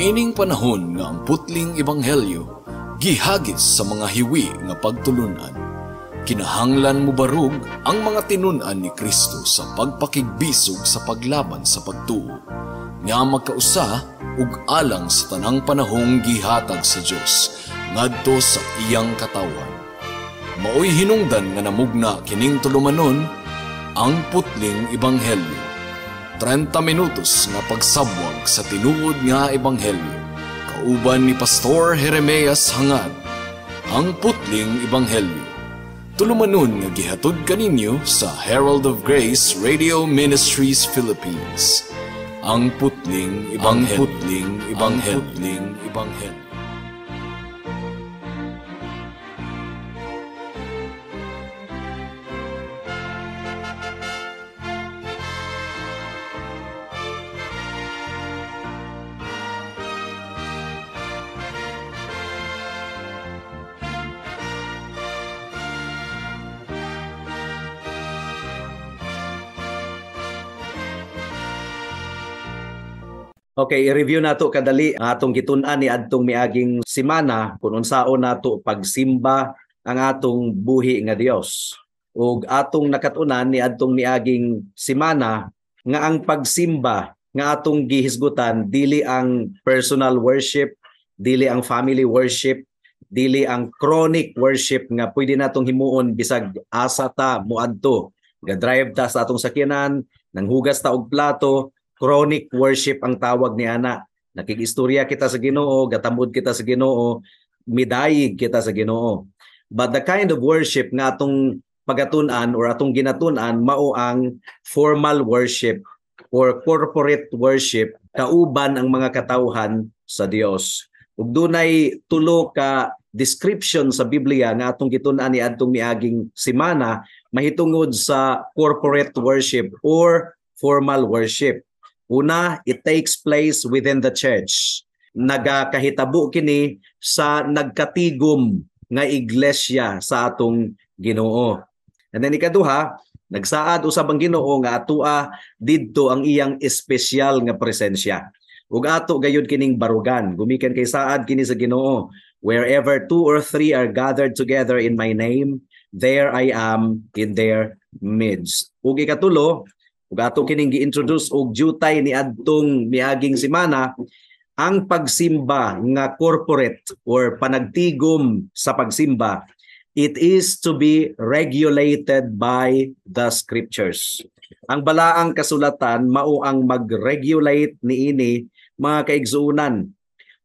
Niining panahon nga ang putling ebanghelyo gihagis sa mga hiwi nga pagtulunan. Kinahanglan mo barug ang mga tinunan ni Kristo sa pagpakigbisog sa paglaban sa pagtuo, nga magkausa ug alang sa tanang panahong gihatag sa Dios ngadto sa iyang katawan. Maoy hinungdan nga namugna kining tulumanon ang putling ebanghelyo. 30 minutos nga pagsabwag sa tinuod nga ebanghelyo. Kauban ni Pastor Jeremias Hangad, ang putling ebanghelyo. Tulumanon nga gihatod kaninyo sa Herald of Grace Radio Ministries Philippines. Ang putling ebanghelyo. Ang putling ebanghelyo. Ang putling ebanghelyo. Okay, i-review nato kadali ang atong gitun-an ni adtong miaging semana kung unsaon nato pagsimba ang atong buhi nga Dios. Ug atong nakatunan ni adtong miaging semana nga ang pagsimba nga atong gihisgutan dili ang personal worship, dili ang family worship, dili ang chronic worship nga pwede natong himuon bisag asa ta moadto. Ga-drive ta sa atong sakyanan, nanghugas ta og plato. Chronic worship ang tawag ni ana. Nakigistorya kita sa Ginoo, gatamod kita sa Ginoo, midayig kita sa Ginoo. But the kind of worship nga atong pagatun-an or atong ginatun-an mao ang formal worship or corporate worship kauban ang mga katawhan sa Dios. Ug dunay tulo ka description sa Biblia nga atong gitun-an ni adtong miaging semana mahitungod sa corporate worship or formal worship. Una, it takes place within the church. Nagakahitabo kini sa nagkatigom nga iglesia sa atong Ginoo. And then ikaduha, nagsaad usab ang Ginoo nga atua didto ang iyang espesyal nga presensya. Ug ato gayud kining barugan, gumikan kay saad kini sa Ginoo, wherever 2 or 3 are gathered together in my name, there I am in their midst. Ug ikatulo, ug ato kining gi-introduce og jutay ni adtong miaging semana ang pagsimba nga corporate or panagtigom sa pagsimba. It is to be regulated by the scriptures. Ang balaang kasulatan mao ang mag-regulate niini mga kaigsuunan.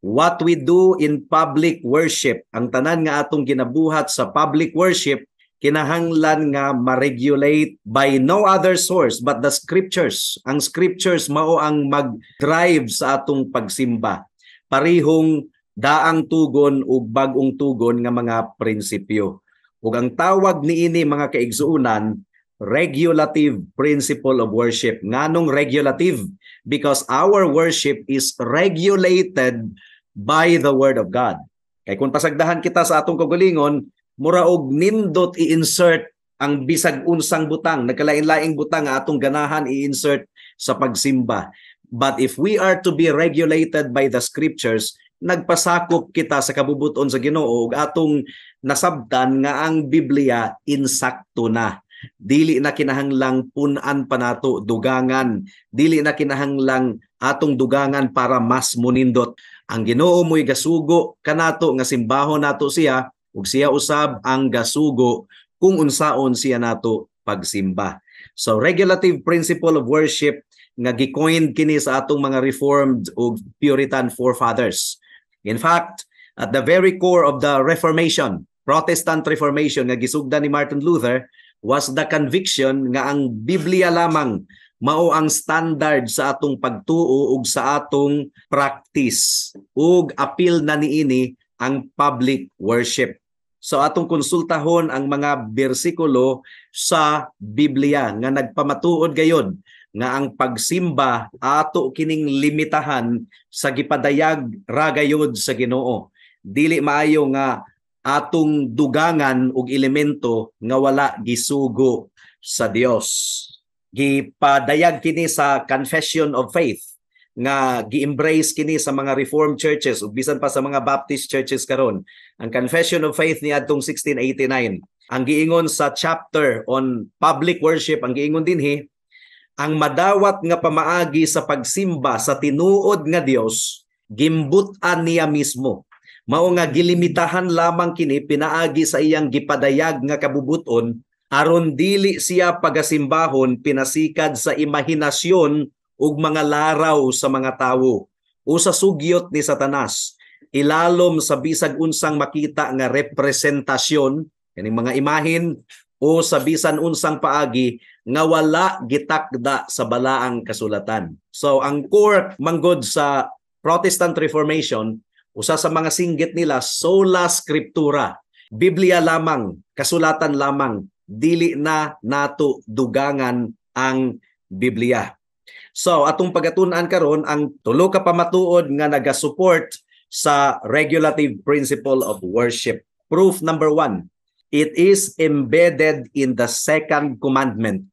What we do in public worship, ang tanan nga atong ginabuhat sa public worship kinahanglan nga ma-regulate by no other source but the scriptures. Ang scriptures mao ang mag-drive sa atong pagsimba. Parihong daang tugon ug bag-ong tugon nga mga prinsipyo. Ug ang tawag niini mga kaigsuunan, regulative principle of worship. Nganong regulative? Because our worship is regulated by the Word of God. Kay kung pasagdahan kita sa atong kaugalingon, mura og nindot i-insert ang bisag unsang butang, nagkalain-laing butang nga atong ganahan i-insert sa pagsimba. But if we are to be regulated by the scriptures, nagpasakop kita sa kabubuton sa Ginoo ug atong nasabtan nga ang Biblia insakto na. Dili na kinahanglang pun-an pa nato dugangan, dili na kinahanglang atong dugangan para mas munindot. Ang Ginoo mo'y gasugo kanato nga simbahon nato siya ug siya usab ang gasugo kung unsaon siya nato pagsimba. So regulative principle of worship nga gi-coined kini sa atong mga Reformed ug Puritan forefathers. In fact, at the very core of the Reformation, Protestant Reformation nga gisugdan ni Martin Luther was the conviction nga ang Biblia lamang mao ang standard sa atong pagtuo ug sa atong practice. Ug appeal na niini ang public worship. So atong konsultahon ang mga bersikulo sa Biblia nga nagpamatuod gayod nga ang pagsimba ato kining limitahan sa gipadayag ra gayod sa Ginoo. Dili maayo nga atong dugangan og elemento nga wala gisugo sa Dios. Gipadayag kini sa Confession of Faith nga gi-embrace kini sa mga Reformed churches ug bisan pa sa mga Baptist churches karon. Ang Confession of Faith ni adtong 1689, ang giingon sa chapter on public worship, ang giingon dinhi, ang madawat nga pamaagi sa pagsimba sa tinuod nga Dios gimbutan niya mismo. Mao nga gilimitahan lamang kini pinaagi sa iyang gipadayag nga kabubuton aron dili siya pagasimbahon pinasikad sa imahinasyon ug mga laraw sa mga tawo o sa sugyot ni Satanas, ilalom sa bisag unsang makita nga representasyon kaning mga imahin o sa bisan unsang paagi nga wala gitakda sa balaang kasulatan. So ang core manggod sa Protestant Reformation, usa sa mga singgit nila sola scriptura, Biblia lamang, kasulatan lamang, dili na nato dugangan ang Biblia. So atong pagatun-an karon ang tulo ka pamatuod nga naga-support sa regulative principle of worship. Proof number 1, it is embedded in the second commandment.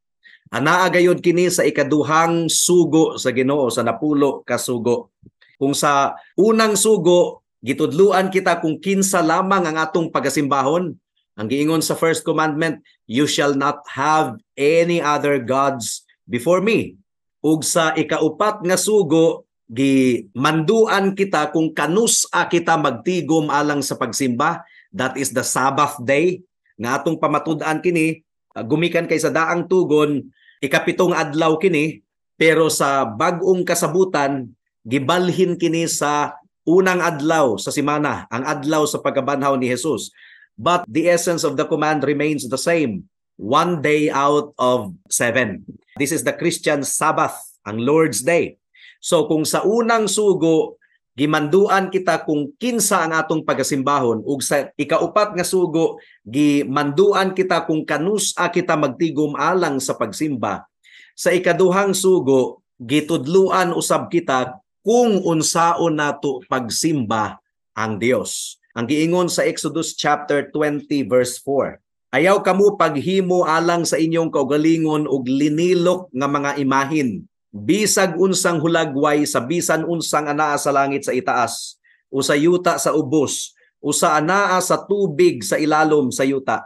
Anaa gayud kini sa ikaduhang sugo sa Ginoo, sa napulo ka sugo. Kung sa unang sugo gitudluan kita kung kinsa lamang ang atong pagasimbahon, ang giingon sa first commandment, you shall not have any other gods before me. Ug sa ikaupat nga sugo gimanduan kita kung kanus-a kita magtigom alang sa pagsimba, that is the Sabbath day nga atong pamatud-an kini, gumikan kay sa daang tugon ikapitong adlaw kini, pero sa bag-ong kasabutan gibalhin kini sa unang adlaw sa semana, ang adlaw sa pagkabanhaw ni Jesus. But the essence of the command remains the same. 1 day out of 7. This is the Christian Sabbath, ang Lord's Day. So kung sa unang sugo gimanduan kita kung kinsa ang atong pagasimbahon, ug sa ikaupat nga sugo gimanduan kita kung kanus-a kita magtigom alang sa pagsimba, sa ikaduhang sugo gitudluan usab kita kung unsaon nato pagsimba ang Dios. Ang giingon sa Exodus chapter 20 verse 4, ayaw kamo paghimo alang sa inyong kaugalingon og linilok nga mga imahin, bisag unsang hulagway sa bisan unsang anaa sa langit sa itaas, o sa yuta sa ubos, o sa anaa sa tubig sa ilalom sa yuta.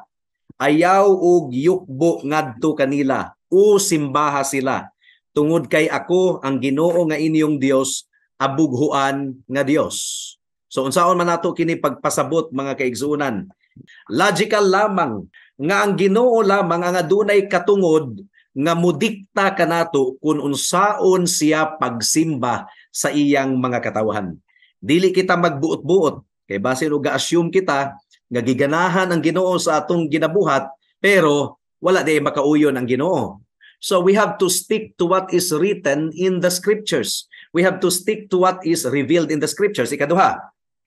Ayaw og yukbo ngadto kanila, o simbaha sila, tungod kay ako ang Ginoo nga inyong Dios, abughuan nga Dios. So unsaon man nato kini pagpasabot mga kaigsuonan? Logical lamang nga ang Ginoo lamang ang adunay katungod nga mudikta kanato kung unsaon siya pagsimba sa iyang mga katawhan. Dili kita magbuot-buot kay basin og ga-assume kita nga giganahan ang Ginoo sa atong ginabuhat pero wala di makauyon ang Ginoo. So we have to stick to what is written in the scriptures. We have to stick to what is revealed in the scriptures. Ikaduha,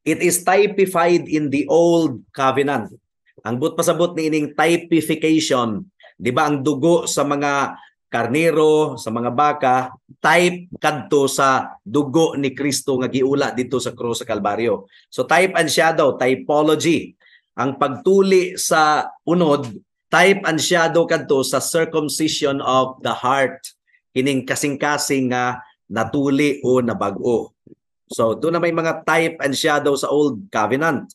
it is typified in the old covenant. Ang pasabot ni ining typification, di ba ang dugo sa mga karnero, sa mga baka, type kadto sa dugo ni Kristo nga giula dito sa krus sa Kalbaryo. So type and shadow, typology. Ang pagtuli sa unod, type and shadow kadto sa circumcision of the heart. Kining kasing-kasing nga natuli o nabag-o. So doon na may mga type and shadow sa old covenant.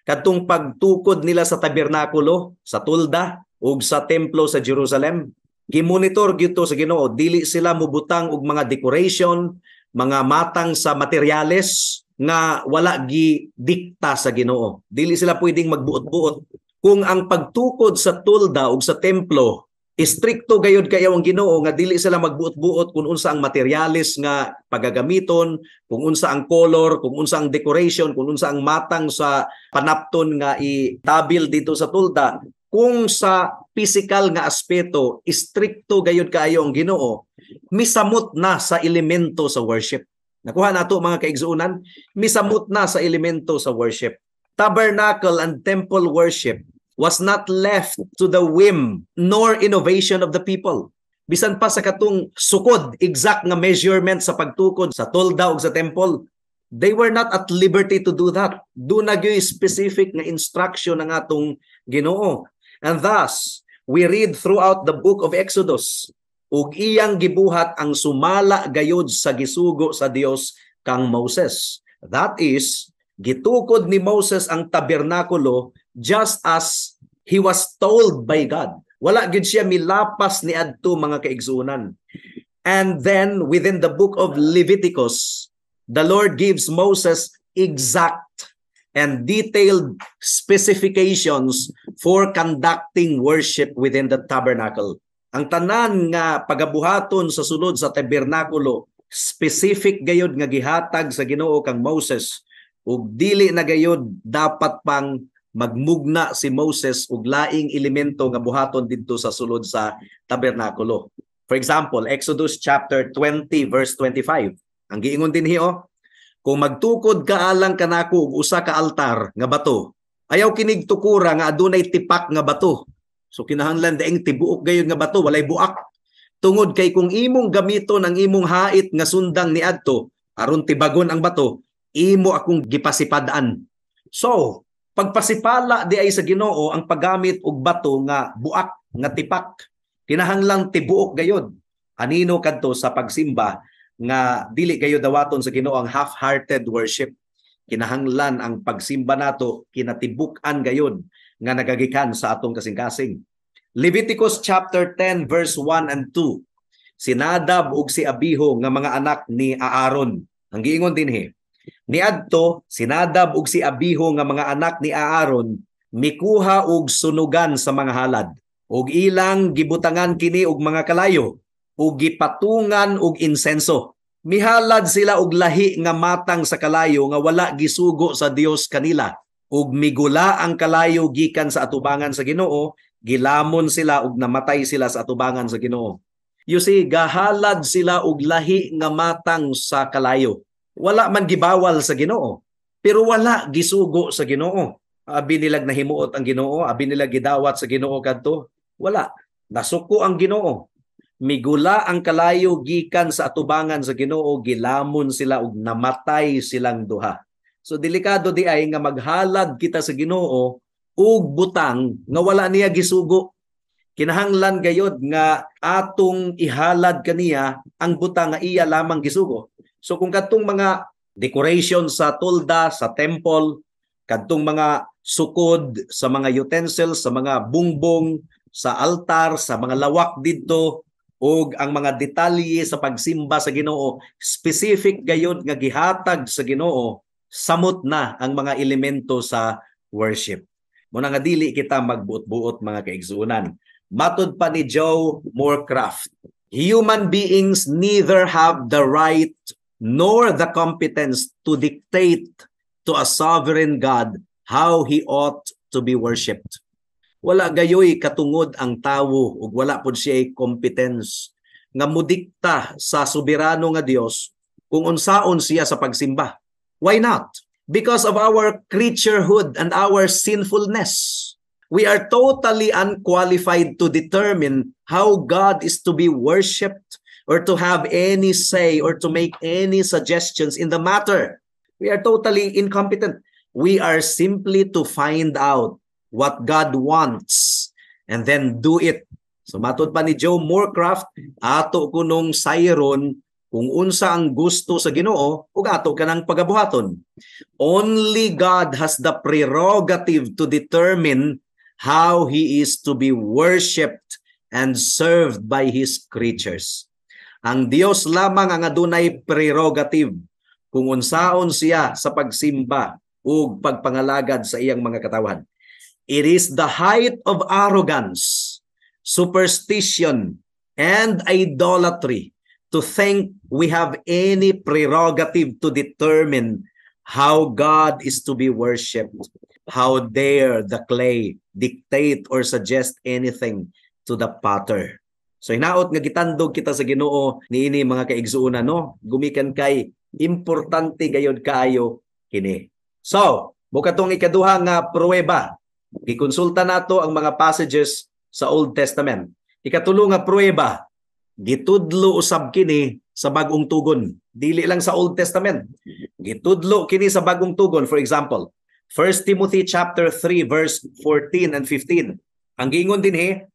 Kadtong pagtukod nila sa tabernakulo, sa tulda, ug sa templo sa Jerusalem, gimonitor gyud sa Ginoo, dili sila mubutang og mga decoration, mga matang sa materyales nga wala gidikta sa Ginoo. Dili sila pwedeng magbuot-buot. Kung ang pagtukod sa tulda ug sa templo istrikto gayud kayo ang Ginoo nga dili sila magbuot-buot kung unsa ang materyales nga pagagamiton, kung unsa ang color, kung unsa ang decoration, kung unsa ang matang sa panapton nga itabil dito sa tulda. Kung sa physical nga aspeto istrikto gayud kayo ang Ginoo, misamot na sa elemento sa worship. Nakuha nato mga kaigsuonan, misamot na sa elemento sa worship. Tabernacle and temple worship was not left to the whim nor innovation of the people. Bisan pa sa katong sukod, exact nga measurement sa pagtukod sa tulda ug sa temple, they were not at liberty to do that. Doon na gyud specific nga instruction ng atong Ginoo. And thus, we read throughout the book of Exodus, ug iyang gibuhat ang sumala gayud sa gisugo sa Dios kang Moses. That is, gitukod ni Moses ang tabernakulo just as he was told by God. Wala gid siya milapas ni adto mga kaigsunan. And then within the book of Leviticus, the Lord gives Moses exact and detailed specifications for conducting worship within the tabernacle. Ang tanan nga pagabuhaton sa sulod sa tabernakulo, specific gayud nga gihatag sa Ginoo kang Moses, ug dili na gayud dapat pang magmugna si Moses og laing elemento nga buhaton didto sa sulod sa tabernakulo. For example, Exodus chapter 20 verse 25. Ang giingon dinhi kung magtukod ka alang kanako og usa ka altar nga bato, ayaw kinig tukura nga adunay tipak nga bato. So kinahanglan daing tibuok gayud nga bato, walay buak. Tungod kay kung imong gamiton ang imong hait nga sundang niadto aron tibagon ang bato, imo akong gipasipadan. So, pagpasipala di ay sa Ginoo ang paggamit og bato nga buak, nga tipak. Kinahanglang tibuok gayud. Anino kadto sa pagsimba nga dili gayud dawaton sa Ginoo ang half-hearted worship. Kinahanglan ang pagsimba nato kinatibuk-an gayud nga nagagikan sa atong kasing-kasing. Leviticus chapter 10 verse 1 and 2. Si Nadab ug si Abiho nga mga anak ni Aaron. Ang giingon dinhi, niadto si Nadab ug si Abiho nga mga anak ni Aaron mikuha og sunugan sa mga halad, ug ilang gibutangan kini og mga kalayo, ug gipatungan og insenso. Mihalad sila og lahi nga matang sa kalayo nga wala gisugo sa Dios kanila, ug migula ang kalayo gikan sa atubangan sa Ginoo, gilamon sila ug namatay sila sa atubangan sa Ginoo. You see, gahalad sila og lahi nga matang sa kalayo. Wala man gibawal sa Ginoo, pero wala gisugo sa Ginoo. Abi nilag nahimuot ang Ginoo, abi nilag gidawat sa Ginoo kadto. Wala, nasuko ang Ginoo. Migula ang kalayo gikan sa atubangan sa Ginoo, gilamon sila ug namatay silang duha. So delikado di ay nga maghalad kita sa Ginoo ug butang nga wala niya gisugo. Kinahanglan gayod nga atong ihalad kaniya ang butang nga iya lamang gisugo. So kung kadtong mga decoration sa tolda, sa temple, kadtong mga sukod sa mga utensils, sa mga bungbong, sa altar, sa mga lawak didto, ug ang mga detalye sa pagsimba sa Ginoo, specific gayod nga gihatag sa Ginoo, samot na ang mga elemento sa worship. Muna nga dili kita magbuot-buot mga kaigsuunan. Matud pa ni Joe Morecraft, human beings neither have the right nor the competence to dictate to a sovereign God how he ought to be worshipped. Wala gayoy katungod ang tawo ug wala pud siya competence nga mudikta sa soberano nga Dios kung unsaon siya sa pagsimba. Why not? Because of our creaturehood and our sinfulness. We are totally unqualified to determine how God is to be worshipped or to have any say or to make any suggestions in the matter. We are totally incompetent. We are simply to find out what God wants and then do it. So matud pa ni Joe Morecraft, ato kunong sayron kung unsa ang gusto sa Ginoo ug ato kanang pagabuhaton. Only God has the prerogative to determine how he is to be worshipped and served by his creatures. Ang Dios lamang ang adunay prerogative kung unsaon siya sa pagsimba ug pagpangalagad sa iyang mga katawhan. It is the height of arrogance, superstition, and idolatry to think we have any prerogative to determine how God is to be worshipped. How dare the clay dictate or suggest anything to the potter. So hinaot nga gitandog kita sa Ginoo niini mga kaigsuonan no, gumikan kay importante gayud kaayo kini. So, bukatong ikaduha nga pruweba. Gikonsulta nato ang mga passages sa Old Testament. Ikatulo nga pruweba, gitudlo usab kini sa Bagong Tugon. Dili lang sa Old Testament. Gitudlo kini sa Bagong Tugon. For example, 1 Timothy chapter 3 verse 14 and 15. Ang giingon dinhi,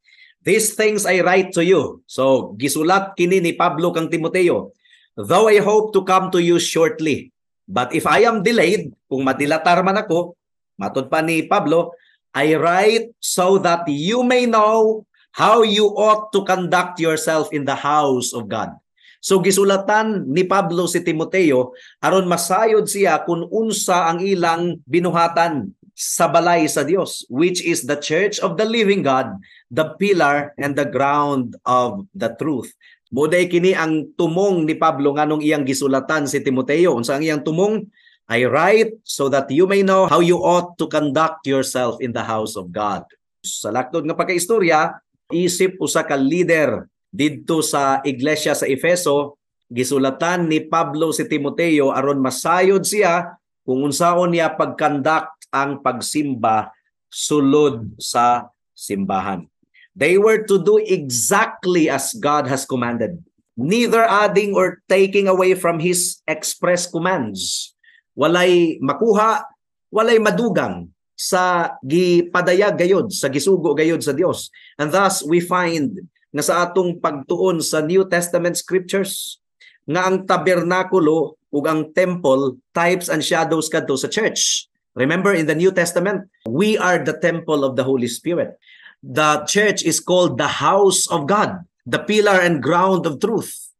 These things I write to you. So, gisulat kini ni Pablo kang Timoteo. Though I hope to come to you shortly. But if I am delayed, kung madilatar man ako, matod pa ni Pablo, I write so that you may know how you ought to conduct yourself in the house of God. So gisulatan ni Pablo si Timoteo aron masayod siya kung unsa ang ilang binuhatan sa balay sa Dios, which is the church of the living God, the pillar and the ground of the truth. Buday kini ang tumong ni Pablo nganong iyang gisulatan si Timoteo. Unsa ang iyang tumong? I write so that you may know how you ought to conduct yourself in the house of God. Sa laktod nga pagkaistorya, isip usa ka leader didto sa iglesia sa Efeso, gisulatan ni Pablo si Timoteo aron masayod siya kung unsaon niya pagkandak ang pagsimba sulod sa simbahan. They were to do exactly as God has commanded, neither adding or taking away from His express commands. Walay makuha, walay madugang sa gipadayag gayod, sa gisugo gayod sa Dios. And thus, we find nga sa atong pagtuon sa New Testament scriptures nga ang tabernakulo ug ang temple types and shadows kadto sa church. Remember, in the New Testament, we are the temple of the Holy Spirit. The church is called the house of God, the pillar and ground of truth.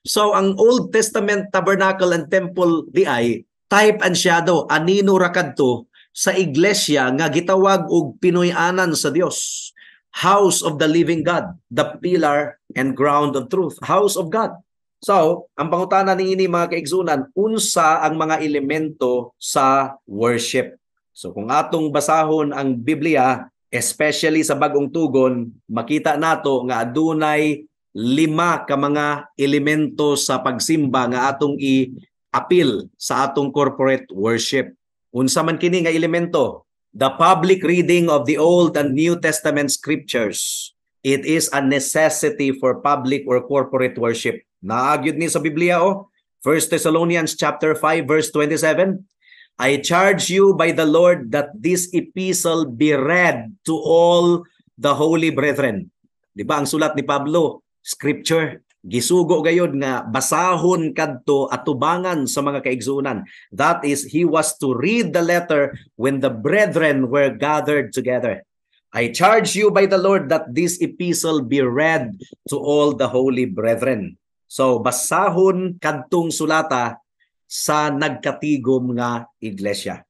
So ang Old Testament tabernacle and temple di ay type and shadow, anino ra kadto sa iglesia nga gitawag og Pinoy-anan sa Dios. House of the living God, the pillar and ground of truth. House of God. So, ang pangutana niini mga kaigsunan, unsa ang mga elemento sa worship? So, kung atong basahon ang Biblia, especially sa Bagong Tugon, makita nato nga adunay 5 ka mga elemento sa pagsimba nga atong i-appeal sa atong corporate worship. Unsa man kini nga elemento? The public reading of the Old and New Testament scriptures. It is a necessity for public or corporate worship. Naagyod ni sa Biblia 1 Thessalonians chapter 5 verse 27. I charge you by the Lord that this epistle be read to all the holy brethren. Di ba ang sulat ni Pablo? Scripture. Gisugo gayod nga basahon kadto atubangan sa mga kaigsunan. That is, he was to read the letter when the brethren were gathered together. I charge you by the Lord that this epistle be read to all the holy brethren. So basahon kadtong sulata sa nagkatigom nga iglesia.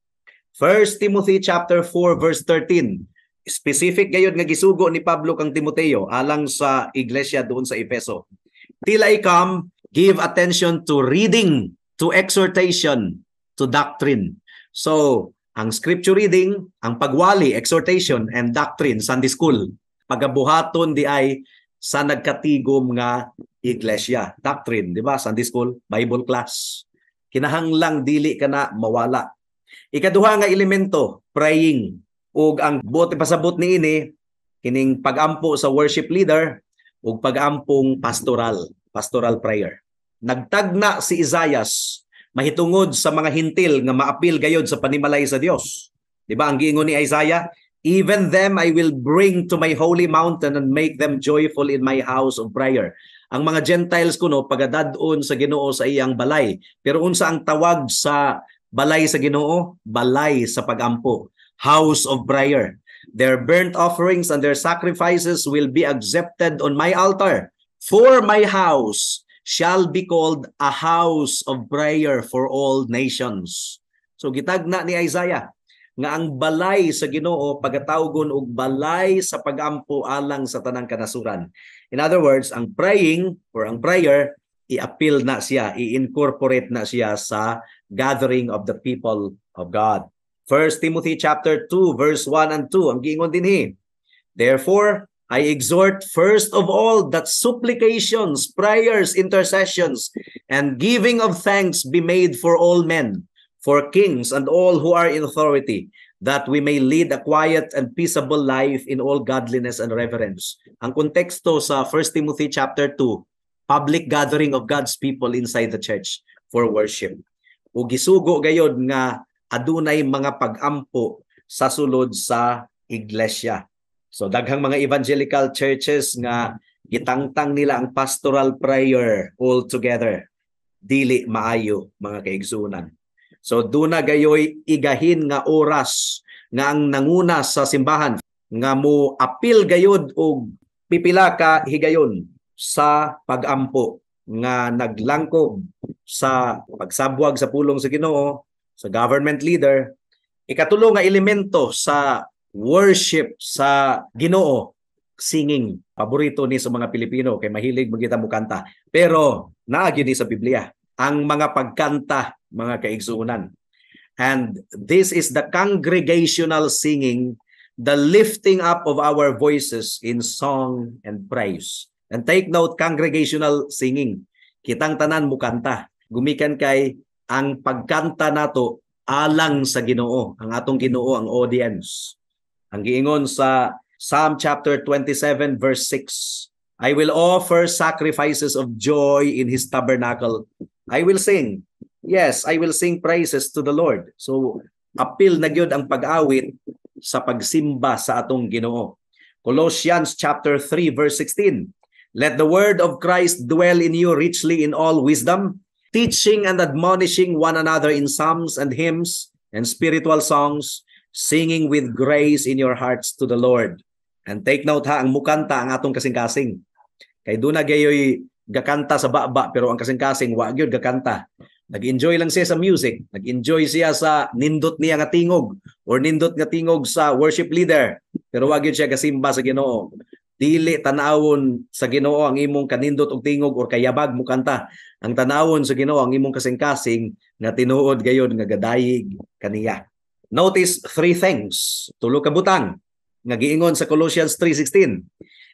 1 Timothy chapter 4 verse 13. Specific gayod nga gisugo ni Pablo kang Timoteo alang sa iglesia doon sa Efeso. Till I come, give attention to reading, to exhortation, to doctrine. So, ang scripture reading, ang pagwali, exhortation, and doctrine, Sunday school. Pagabuhaton di ay sa nagkatigom nga iglesia. Doctrine, di ba? Sunday school, Bible class. Kinahanglang dili ka na mawala. Ikaduha nga elemento, praying. Ug ang buot pasabot ni ini, kining pagampo sa worship leader, ug pag-ampong pastoral prayer. Nagtagna si Isaias mahitungod sa mga hintil nga maapil gayod sa panimalay sa Dios. Di ba ang giingon ni Isaiah? Even them I will bring to my holy mountain and make them joyful in my house of prayer. Ang mga Gentiles kuno pagadadon sa Ginoo sa iyang balay. Pero unsa ang tawag sa balay sa Ginoo? Balay sa pagampo. House of prayer. Their burnt offerings and their sacrifices will be accepted on my altar. For my house shall be called a house of prayer for all nations. So gitagna ni Isaiah nga ang balay sa Ginoo pagatawgon og balay sa pagampo alang sa tanang kanasuran. In other words, ang praying or ang prayer i-appeal na siya, i-incorporate na siya sa gathering of the people of God. 1 Timothy chapter 2 verse 1 and 2 ang giingon dinhi. Therefore, I exhort first of all that supplications, prayers, intercessions, and giving of thanks be made for all men, for kings and all who are in authority, that we may lead a quiet and peaceable life in all godliness and reverence. Ang konteksto sa 1 Timothy chapter 2, public gathering of God's people inside the church for worship. O gisugo gayod nga adunay mga pag-ampo sa sulod sa iglesia. So daghang mga evangelical churches nga gitangtang nila ang pastoral prayer all together. Dili maayo, mga kaigsunan. So duna gayoy igahin nga oras nga ang nanguna sa simbahan nga mo apil gayod og pipila ka higayon sa pagampo nga naglangkob sa pagsabwag sa pulong sa Ginoo, sa government leader. Ikatulo nga elemento sa worship sa Ginoo, singing. Paborito ni sa mga Pilipino kay mahilig magita mo kanta. Pero naagi ni sa Biblia ang mga pagkanta, mga kaigsuunan. And this is the congregational singing, the lifting up of our voices in song and praise. And take note, congregational singing. Kitang tanan mo kanta. Gumikan kay ang pagkanta nato alang sa Ginoo. Ang atong Ginoo ang audience. Ang giingon sa Psalm chapter 27 verse 6, I will offer sacrifices of joy in His tabernacle. I will sing. Yes, I will sing praises to the Lord. So, apil na gyud ang pag-awit sa pagsimba sa atong Ginoo. Colossians chapter 3 verse 16, let the word of Christ dwell in you richly in all wisdom, teaching and admonishing one another in psalms and hymns and spiritual songs, singing with grace in your hearts to the Lord. And take note ha, ang mukanta ang atong kasing-kasing. Kay doon na gayoy gakanta sa baba pero ang kasing-kasing wa gyud gakanta. Nag-enjoy lang siya sa music, nag-enjoy siya sa nindot niya nga tingog or nindot nga tingog sa worship leader. Pero wa gyud siya gasimba sa Ginoo. Dili tanawon sa Ginoo ang imong kanindot og tingog or kayabag mo kanta. Ang tanawon sa Ginoo ang imong kasing-kasing nga tinuod gayud nga gadayig kaniya. Notice three things. Tulo ka butang nga giingon sa Colossians 3:16.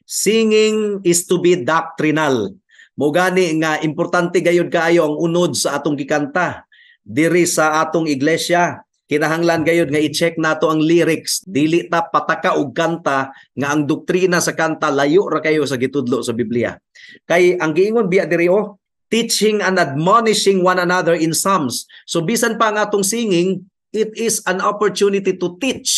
Singing is to be doctrinal. Mo gani nga importante gayud kaayo ang unod sa atong gikanta diri sa atong iglesia. Kinahanglan gayud nga i-check nato ang lyrics. Dili ta pataka og kanta nga ang doktrina sa kanta layo ra kayo sa gitudlo sa Biblia. Kay ang giingon biya diri teaching and admonishing one another in psalms. So bisan pa ang atong singing, it is an opportunity to teach,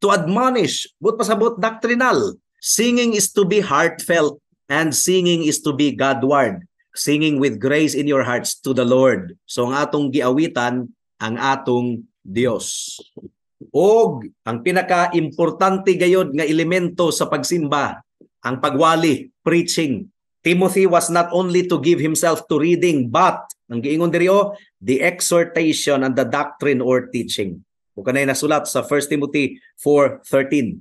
to admonish, but pasabot doctrinal. Singing is to be heartfelt and singing is to be Godward. Singing with grace in your hearts to the Lord. So ang atong giawitan, ang atong Dios. Og ang pinaka-importante gayod nga elemento sa pagsimba, ang pagwali, preaching. Timothy was not only to give himself to reading, but ang giingon diri the exhortation and the doctrine or teaching. O kanay nasulat sa 1 Timothy 4:13.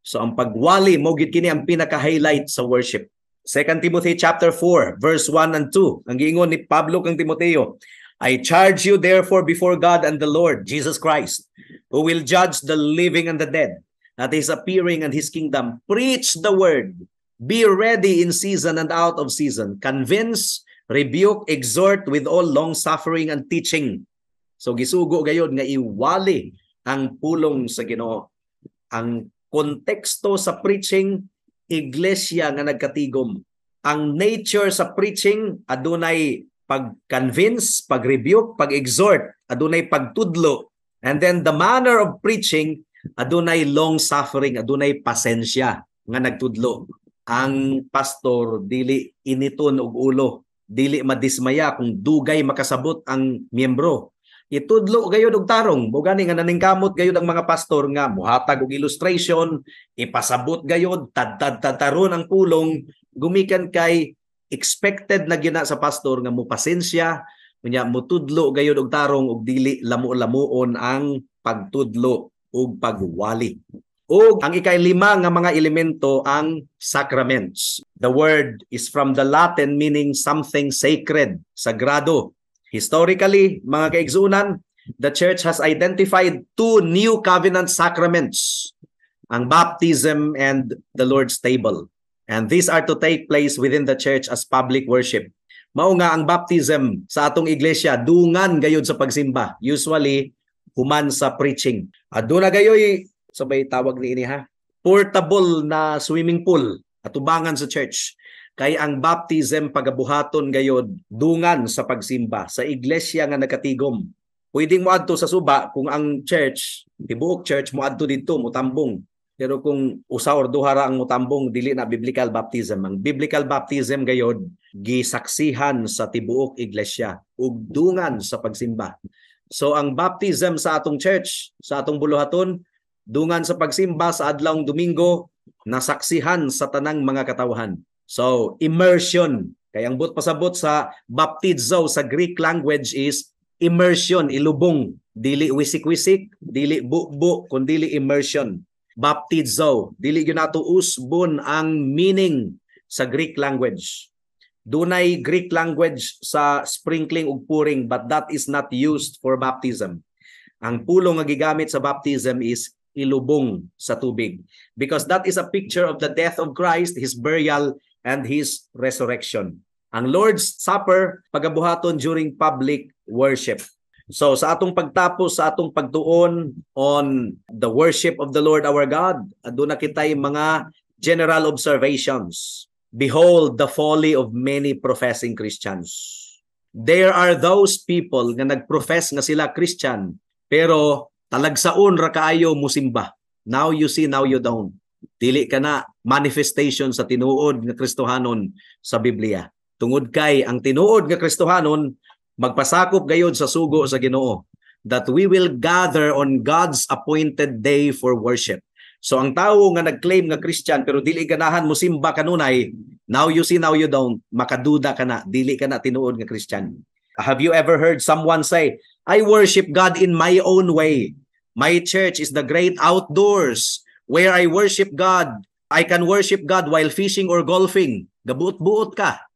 So ang pagwali mo gid kini ang pinaka-highlight sa worship. 2 Timothy chapter 4 verse 1 and 2. Ang giingon ni Pablo kang Timoteo, I charge you therefore before God and the Lord Jesus Christ, who will judge the living and the dead at His appearing and His kingdom. Preach the word. Be ready in season and out of season. Convince, rebuke, exhort with all long-suffering and teaching. So gisugo gayod nga iwali ang pulong sa Ginoo. Ang konteksto sa preaching, iglesia nga nagkatigom. Ang nature sa preaching, adunay pag-convince, pag-rebuke, pag-exhort, adunay pagtudlo. And then the manner of preaching, adunay long-suffering, adunay pasensya nga nagtudlo. Ang pastor dili initon og ulo, dili madismaya kung dugay makasabot ang miyembro. Itudlo gayud og tarong, mo gani nga naningkamot gayud ang mga pastor nga muhatag og illustration, ipasabot gayud tad-tad-taron ang pulong, gumikan kay expected na gina sa pastor nga mo pasensya, unya mutudlo gayud og tarong og dili lamu-lamuon ang pagtudlo ug pagwali. O ang ika-5 nga mga elemento ang sacraments. The word is from the Latin meaning something sacred, sagrado. Historically, mga kaigsunan, the church has identified 2 new covenant sacraments, ang baptism and the Lord's table. And these are to take place within the church as public worship. Mao nga ang baptism sa atong iglesia, dungan gayud sa pagsimba. Usually, human sa preaching. Aduna gayoy sabay tawag ni ini portable na swimming pool atubangan sa church. Kay ang baptism pagabuhaton gayod dungan sa pagsimba sa iglesia nga nakatigom. Pwedeng moadto sa suba kung ang church, tibuok church moadto didto motambong. Pero kung usa or duha ra ang mutambong, dili na biblical baptism. Ang biblical baptism gayod gisaksihan sa tibuok iglesia ug dungan sa pagsimba. So ang baptism sa atong church, sa atong buluhaton, dungan sa pagsimba sa adlawng Domingo, nasaksihan sa tanang mga katawhan. So immersion, kay ang but pasabot sa baptizo sa Greek language is immersion, ilubong, dili wisik-wisik, dili bukbo, kundi immersion. Baptizo, dili gyud nato usbon ang meaning sa Greek language. Dunay Greek language sa sprinkling ug pouring, but that is not used for baptism. Ang pulong nga gigamit sa baptism is ilubong sa tubig, because that is a picture of the death of Christ, His burial, and His resurrection. Ang Lord's Supper pagabuhaton during public worship. So sa atong pagtapos sa atong pagtuon on the worship of the Lord our God, aduna kitay mga general observations. Behold the folly of many professing Christians. There are those people nga nagprofess nga sila Christian, pero talagsaon ra kaayo musimba. Now you see, now you don't. Dili ka na manifestation sa tinuod nga Kristohanon sa Biblia. Tungod kay ang tinuod nga Kristohanon magpasakop gayud sa sugo sa Ginoo, that we will gather on God's appointed day for worship. So ang tawo nga nag-claim nga Christian pero dili ganahan mo simba kanunay, now you see, now you don't, makaduda ka na, dili ka na tinuod nga Christian. Have you ever heard someone say, I worship God in my own way. My church is the great outdoors where I worship God. I can worship God while fishing or golfing. Gabuot-buot ka.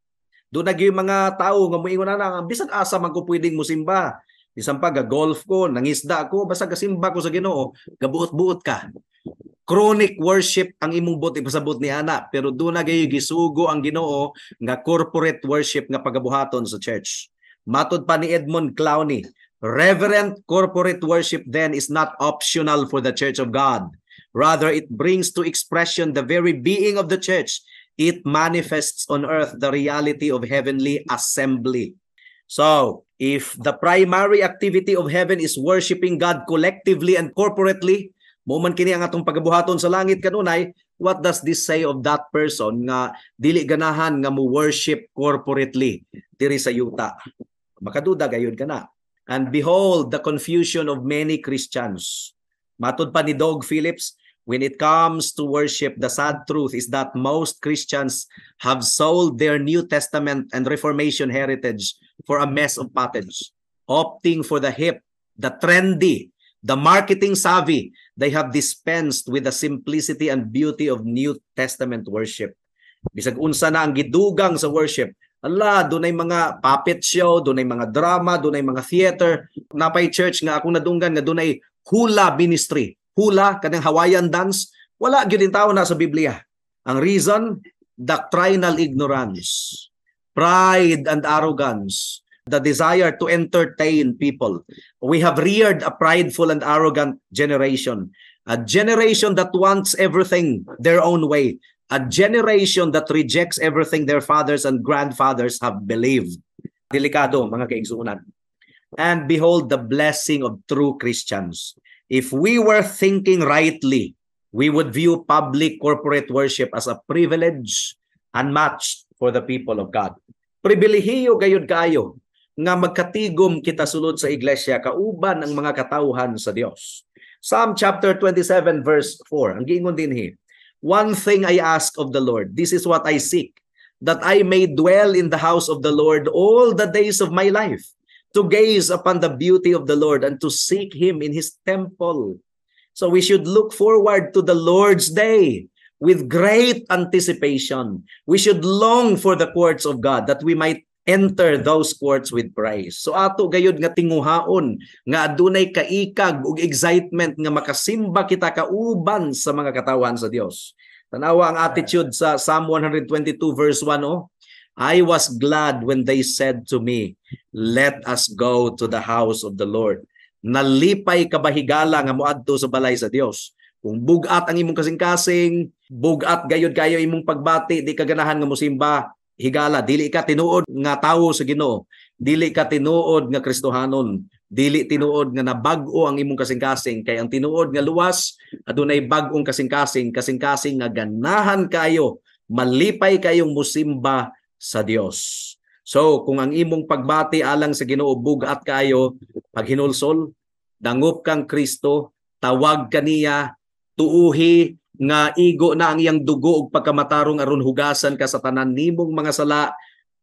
Doon yung mga tao nga moingon na bisag asa man ko pwedeng musimba. Bisan pa golf ko, nangisda ako, basta gasimba ko sa Ginoo, gabuot-buot ka. Chronic worship ang imong buot ipasabot ni ana, pero doon na gayo gisugo ang Ginoo nga corporate worship nga pagabuhaton sa church. Matod pa ni Edmund Clowney, reverent corporate worship then is not optional for the Church of God. Rather, it brings to expression the very being of the church. It manifests on earth the reality of heavenly assembly. So, if the primary activity of heaven is worshiping God collectively and corporately, mo man kini ang atong pagabuhaton sa langit kanunay, what does this say of that person nga dili ganahan nga mo worship corporately diri sa yuta? Makaduda gayud kana. And behold the confusion of many Christians. Matod pa ni Doug Phillips, when it comes to worship, the sad truth is that most Christians have sold their New Testament and Reformation heritage for a mess of pottage. Opting for the hip, the trendy, the marketing savvy, they have dispensed with the simplicity and beauty of New Testament worship. Bisag unsa na ang gidugang sa worship, dunay mga puppet show, dunay mga drama, dunay mga theater. Napay church nga akong nadunggan nga dunay hula ministry. Hula, kanang Hawaiian dance, wala gyud tao na sa Biblia. Ang reason, doctrinal ignorance, pride and arrogance, the desire to entertain people. We have reared a prideful and arrogant generation, a generation that wants everything their own way, a generation that rejects everything their fathers and grandfathers have believed. Delikado, mga kaigsuunan. And behold the blessing of true Christians. If we were thinking rightly, we would view public corporate worship as a privilege unmatched for the people of God. Pribilehiyo gayud kayo nga magkatigom kita sulod sa iglesia kauban ang mga katawhan sa Dios. Psalm chapter 27 verse 4. Ang giingon dinhi, one thing I ask of the Lord, this is what I seek, that I may dwell in the house of the Lord all the days of my life, to gaze upon the beauty of the Lord and to seek Him in His temple. So we should look forward to the Lord's day with great anticipation. We should long for the courts of God that we might enter those courts with praise. So ato gayud nga tinguhaon nga adunay kaikag ug excitement nga makasimba kita kauban sa mga katawan sa Dios. Tanawa ang attitude sa Psalm 122 verse 1, I was glad when they said to me, let us go to the house of the Lord. Nalipay kabahigala nga moadto sa balay sa Dios. Kung bugat ang imong kasing-kasing, bugat gayud kayo imong pagbati, di ka ganahan nga mosimba, higala, dili ka tinuod nga tawo sa Ginoo, dili ka tinuod nga Kristohanon, Dili tinuod nga nabag-o ang imong kasing-kasing, kay ang tinuod nga luwas adunay bag-ong kasing-kasing nga ganahan kayo, malipay kayong musimba sa Dios. So kung ang imong pagbati alang sa Ginoo bugat kayo, paghinulsol, dangop kang Kristo, tawag kaniya, tuuhi nga igo na ang iyang dugo ug pagkamatarong aron hugasan ka sa tanan nimong mga sala,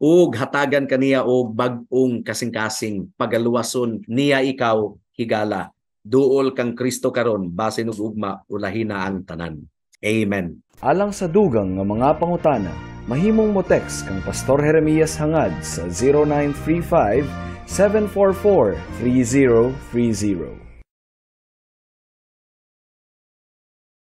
ug hatagan kaniya og bag-ong kasing-kasing, pagaluwason niya ikaw higala. Duol kang Kristo karon, basin ug ugma ulahi na ang tanan. Amen. Alang sa dugang nga mga pangutana, mahimong mo text kang Pastor Jeremias hangad sa 0935 744 3030.